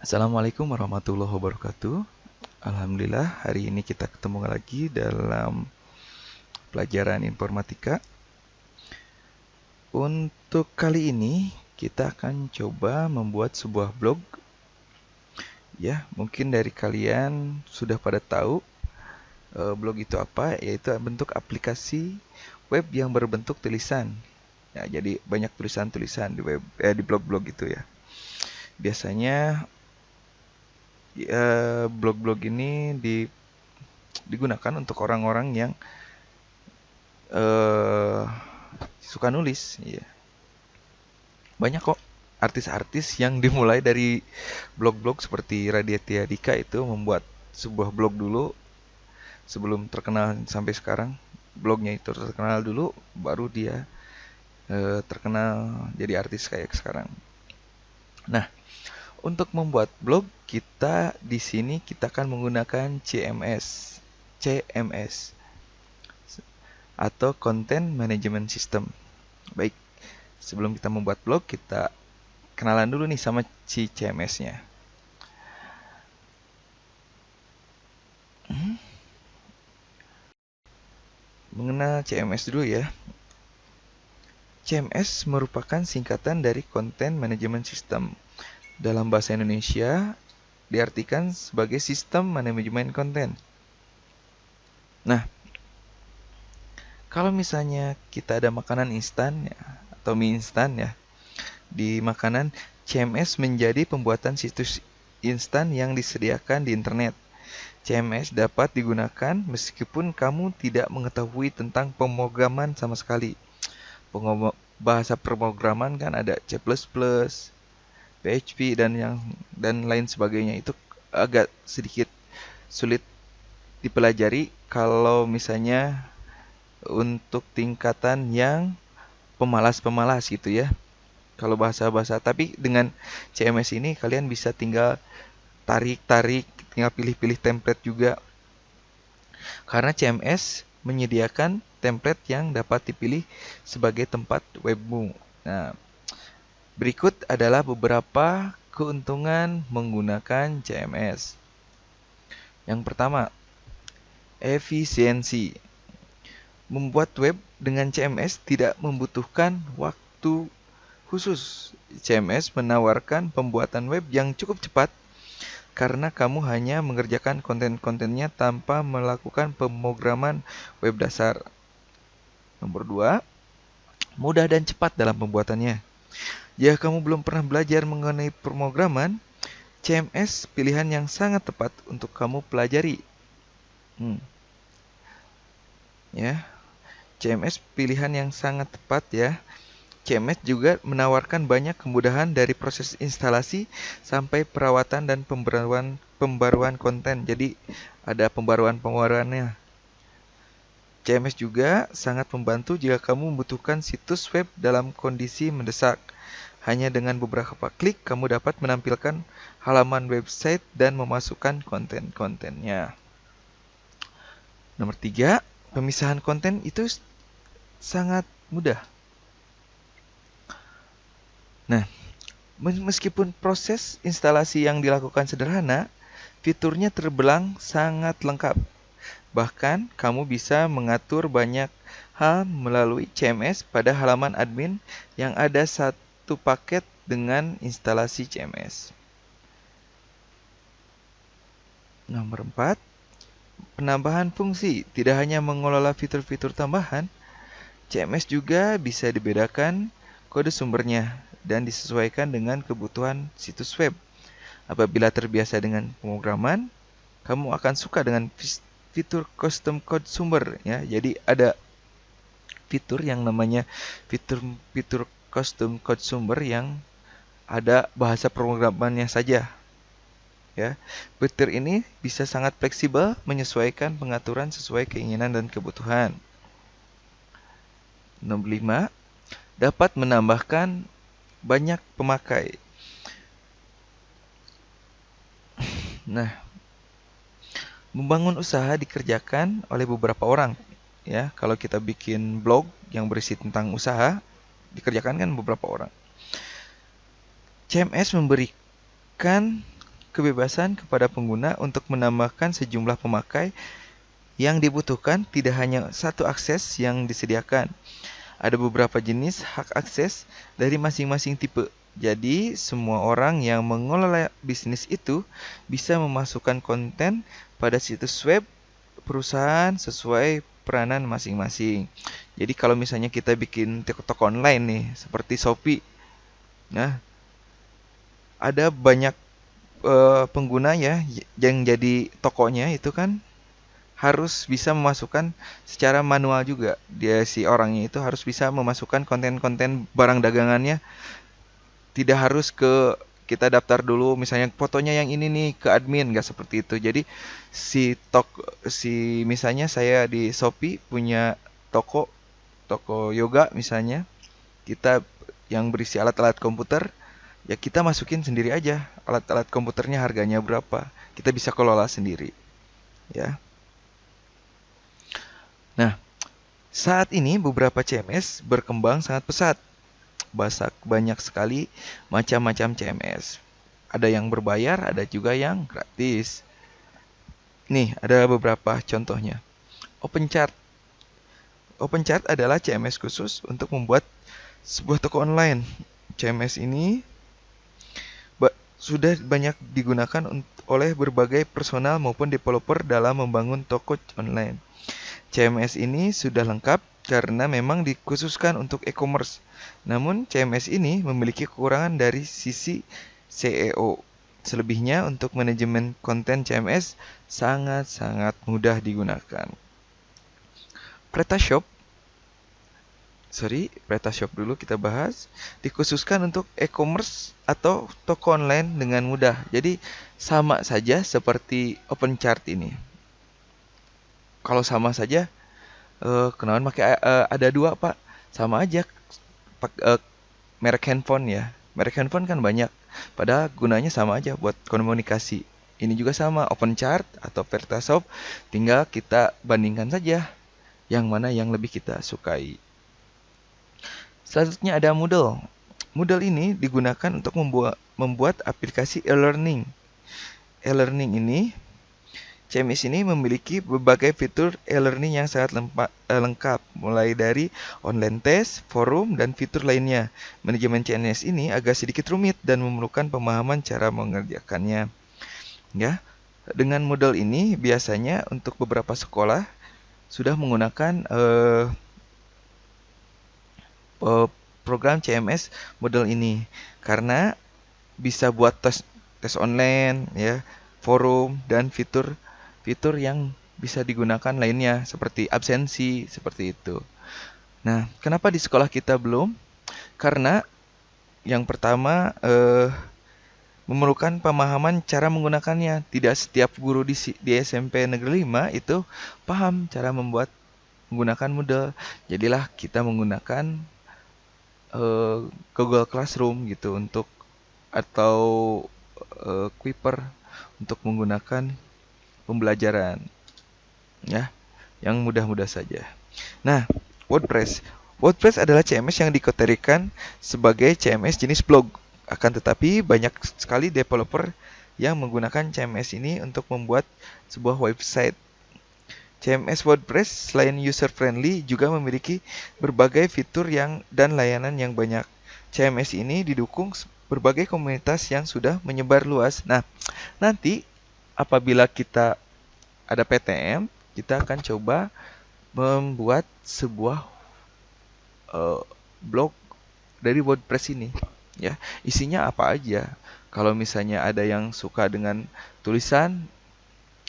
Assalamualaikum warahmatullahi wabarakatuh. Alhamdulillah, hari ini kita ketemu lagi dalam pelajaran informatika. Untuk kali ini, kita akan coba membuat sebuah blog. Ya, mungkin dari kalian sudah pada tahu blog itu apa, yaitu bentuk aplikasi web yang berbentuk tulisan. Ya, jadi banyak tulisan-tulisan di web, di blog-blog itu ya. Biasanya blog-blog ini digunakan untuk orang-orang yang eh suka nulis, ya. Banyak kok artis-artis yang dimulai dari blog-blog seperti Raditya Dika itu membuat sebuah blog dulu sebelum terkenal sampai sekarang. Blognya itu terkenal dulu, baru dia terkenal jadi artis kayak sekarang. Nah, untuk membuat blog kita di sini kita akan menggunakan CMS atau Content Management System. Baik, sebelum kita membuat blog, kita kenalan dulu nih sama si CMS-nya. Mengenal CMS dulu ya. CMS merupakan singkatan dari Content Management System. Dalam bahasa Indonesia, diartikan sebagai sistem manajemen konten. Nah, kalau misalnya kita ada makanan instan ya, atau mie instan ya, di makanan, CMS menjadi pembuatan situs instan yang disediakan di internet. CMS dapat digunakan meskipun kamu tidak mengetahui tentang pemrograman sama sekali. Bahasa pemrograman kan ada C++, PHP dan lain sebagainya. Itu agak sedikit sulit dipelajari kalau misalnya untuk tingkatan yang pemalas-pemalas gitu ya. Kalau bahasa-bahasa, tapi dengan CMS ini kalian bisa tinggal tarik-tarik, tinggal pilih-pilih template juga. Karena CMS menyediakan template yang dapat dipilih sebagai tempat webmu. Nah, berikut adalah beberapa keuntungan menggunakan CMS. Yang pertama, efisiensi. Membuat web dengan CMS tidak membutuhkan waktu khusus. CMS menawarkan pembuatan web yang cukup cepat karena kamu hanya mengerjakan konten-kontennya tanpa melakukan pemrograman web dasar. Nomor 2, mudah dan cepat dalam pembuatannya. Jika kamu belum pernah belajar mengenai pemrograman, CMS pilihan yang sangat tepat untuk kamu pelajari. Ya, CMS pilihan yang sangat tepat ya. CMS juga menawarkan banyak kemudahan dari proses instalasi sampai perawatan dan pembaruan konten. Jadi ada pembaruannya. CMS juga sangat membantu jika kamu membutuhkan situs web dalam kondisi mendesak. Hanya dengan beberapa klik kamu dapat menampilkan halaman website dan memasukkan konten-kontennya. Nomor 3, pemisahan konten itu sangat mudah. Nah, meskipun proses instalasi yang dilakukan sederhana, fiturnya terbilang sangat lengkap. Bahkan, kamu bisa mengatur banyak hal melalui CMS pada halaman admin yang ada satu paket dengan instalasi CMS. Nomor 4, penambahan fungsi. Tidak hanya mengelola fitur-fitur tambahan, CMS juga bisa dibedakan kode sumbernya dan disesuaikan dengan kebutuhan situs web. Apabila terbiasa dengan pemrograman, kamu akan suka dengan fitur custom code sumber ya. Jadi ada fitur yang namanya fitur custom code sumber yang ada bahasa pemrogramannya saja. Ya, fitur ini bisa sangat fleksibel menyesuaikan pengaturan sesuai keinginan dan kebutuhan. Nomor 5, dapat menambahkan banyak pemakai. Nah, membangun usaha dikerjakan oleh beberapa orang. Ya, kalau kita bikin blog yang berisi tentang usaha, dikerjakan kan beberapa orang. CMS memberikan kebebasan kepada pengguna untuk menambahkan sejumlah pemakai yang dibutuhkan, tidak hanya satu akses yang disediakan. Ada beberapa jenis hak akses dari masing-masing tipe. Jadi, semua orang yang mengelola bisnis itu bisa memasukkan konten pada situs web perusahaan sesuai peranan masing-masing. Jadi, kalau misalnya kita bikin toko online nih, seperti Shopee, nah, ada banyak pengguna ya yang jadi tokonya itu kan harus bisa memasukkan secara manual juga. Dia si orangnya itu harus bisa memasukkan konten-konten barang dagangannya. Tidak harus ke kita daftar dulu misalnya fotonya yang ini nih ke admin, nggak seperti itu. Jadi si misalnya saya di Shopee punya toko toko yoga misalnya, kita yang berisi alat-alat komputer, ya kita masukin sendiri aja alat-alat komputernya harganya berapa. Kita bisa kelola sendiri, ya. Nah, saat ini beberapa CMS berkembang sangat pesat. Banyak sekali macam-macam CMS. Ada yang berbayar, ada juga yang gratis. Nih, ada beberapa contohnya. OpenChart. OpenChart adalah CMS khusus untuk membuat sebuah toko online. CMS ini sudah banyak digunakan oleh berbagai personal maupun developer dalam membangun toko online. CMS ini sudah lengkap karena memang dikhususkan untuk e-commerce. Namun CMS ini memiliki kekurangan dari sisi SEO. Selebihnya untuk manajemen konten CMS sangat-sangat mudah digunakan. PretaShop dulu kita bahas. Dikhususkan untuk e-commerce atau toko online dengan mudah. Jadi sama saja seperti OpenChart ini. Kalau sama saja, kenalan pakai ada dua pak, sama aja. Merek handphone ya, merek handphone kan banyak. Padahal gunanya sama aja buat komunikasi. Ini juga sama, OpenChart atau PretaShop. Tinggal kita bandingkan saja yang mana yang lebih kita sukai. Selanjutnya ada Moodle. Moodle ini digunakan untuk membuat aplikasi e-learning. E-learning ini, CMS ini memiliki berbagai fitur e-learning yang sangat lengkap, mulai dari online test, forum, dan fitur lainnya. Manajemen CMS ini agak sedikit rumit dan memerlukan pemahaman cara mengerjakannya. Ya, dengan model ini biasanya untuk beberapa sekolah sudah menggunakan program CMS model ini karena bisa buat tes online ya, forum dan fitur yang bisa digunakan lainnya seperti absensi seperti itu. Nah, kenapa di sekolah kita belum? Karena yang pertama memerlukan pemahaman cara menggunakannya. Tidak setiap guru di SMP Negeri 5 itu paham cara menggunakan Moodle. Jadilah kita menggunakan Google Classroom gitu atau Kuiper untuk menggunakan pembelajaran ya, yang mudah-mudah saja. Nah, WordPress adalah CMS yang dikategorikan sebagai CMS jenis blog. Akan tetapi banyak sekali developer yang menggunakan CMS ini untuk membuat sebuah website. CMS WordPress selain user-friendly juga memiliki berbagai fitur dan layanan yang banyak. CMS ini didukung berbagai komunitas yang sudah menyebar luas. Nah, nanti apabila kita ada PTM, kita akan coba membuat sebuah blog dari WordPress ini. Ya, isinya apa aja. Kalau misalnya ada yang suka dengan tulisan,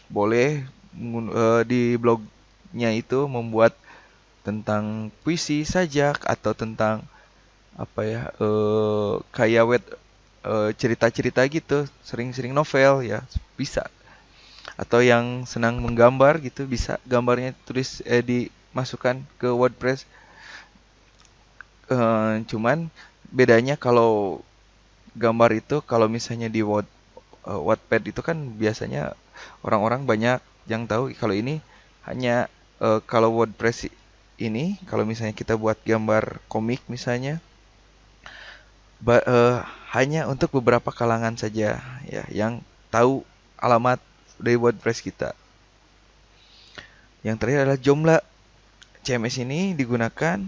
boleh di blognya itu membuat tentang puisi, sajak, atau tentang apa ya, kayak cerita-cerita gitu, sering-sering novel ya bisa. Atau yang senang menggambar gitu bisa gambarnya dimasukkan ke WordPress. Cuman bedanya kalau gambar itu kalau misalnya di Wattpad itu kan biasanya orang-orang banyak yang tahu. Kalau ini hanya kalau WordPress ini kalau misalnya kita buat gambar komik misalnya hanya untuk beberapa kalangan saja ya yang tahu alamat dari WordPress kita. Yang terakhir adalah Joomla. CMS ini digunakan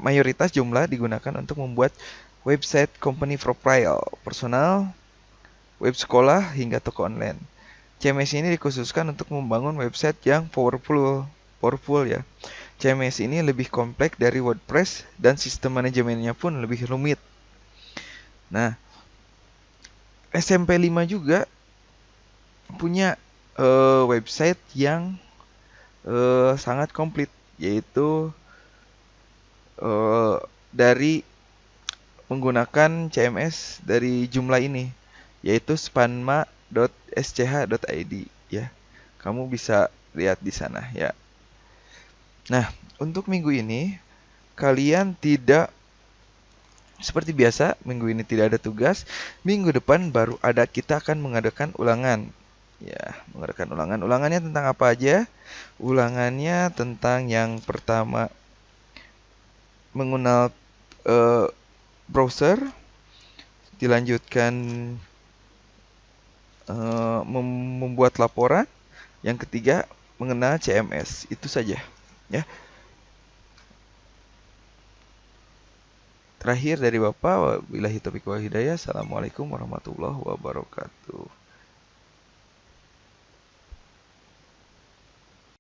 mayoritas Joomla digunakan untuk membuat website company profile, personal, web sekolah hingga toko online. CMS ini dikhususkan untuk membangun website yang powerful ya. CMS ini lebih kompleks dari WordPress dan sistem manajemennya pun lebih rumit. Nah, SMP 5 juga punya website yang sangat komplit, yaitu dari menggunakan CMS dari Joomla ini, yaitu spanma.sch.id ya. Kamu bisa lihat di sana ya. Nah, untuk minggu ini kalian tidak seperti biasa, minggu ini tidak ada tugas. Minggu depan baru kita akan mengadakan ulangan. Ya, mengadakan ulangan. Ulangannya tentang apa aja? Ulangannya tentang yang pertama mengenal browser, dilanjutkan membuat laporan, yang ketiga mengenal CMS. Itu saja ya. Terakhir dari Bapak, wabillahi taufiq wal hidayah. Assalamualaikum warahmatullahi wabarakatuh.